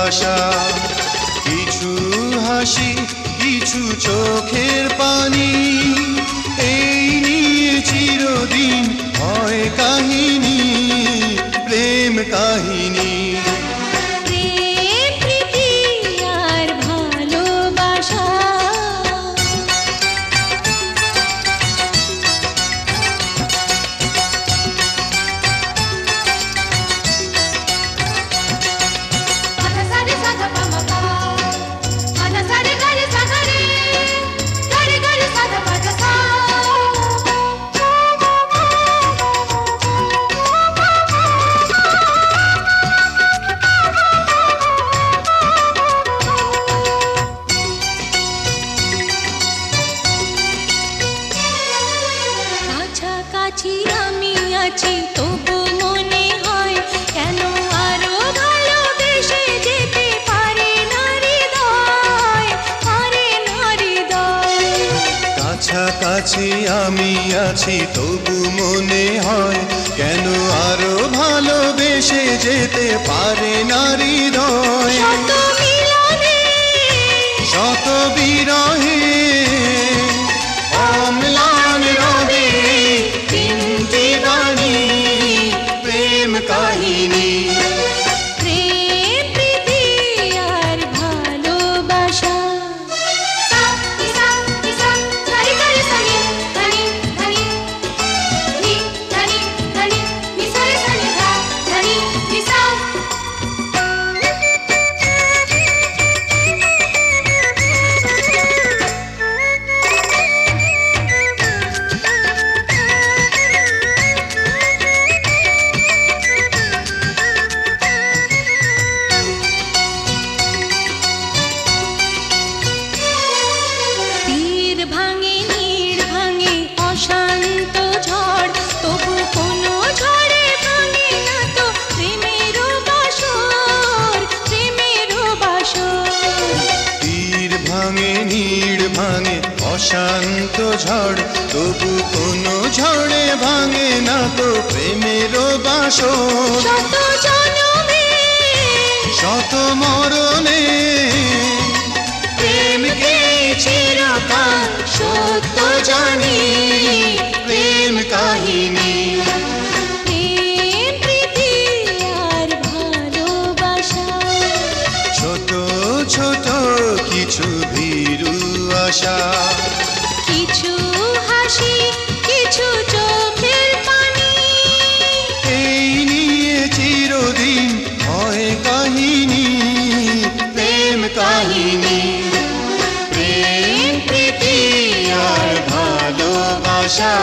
আশা। কিছু হাসি কিছু চোখের পানি, এই নিয়ে চিরদিন হয় কাহিনী, প্রেম কাহিনী। কাছাকাছি আমি আছি তবু মনে হয় কেন আরো ভালোবেসে যেতে পারে না হৃদয়, পারে না হৃদয়। কাছাকাছি আমি আছি তবু মনে হয় কেন আরো ভালোবেসে যেতে পারে না হৃদয়। শত মিলনে শত বিরহে অম্লান রবে তিনটি বাণী, প্রেম কাহিনী। প্রেম প্রীতি আর ভালোবাসা। ভাঙে নীড় ভাঙে অশান্ত ঝড়, তবু কোনো ঝড়ে ভাঙে না তো প্রেমের বাসর, প্রেমের বাসর। তীর ভাঙে নীড় ভাঙে অশান্ত ঝড়, তবু কোনো ঝড়ে ভাঙে না তো প্রেমের বাসর। শত জনমে শত মরণে প্রেমকে চিরকাল সত্য জানি, প্রেম কাহিনী। প্রেম প্রীতি আর ভালোবাসা। ছোট ছোট কিছু ভীরু আশা, কিছু হাসি কিছু চোখের পানি, এই নিয়ে চিরদিন হয় কাহিনী, প্রেম কাহিনী। প্রেম প্রীতি আর ভালোবাসা।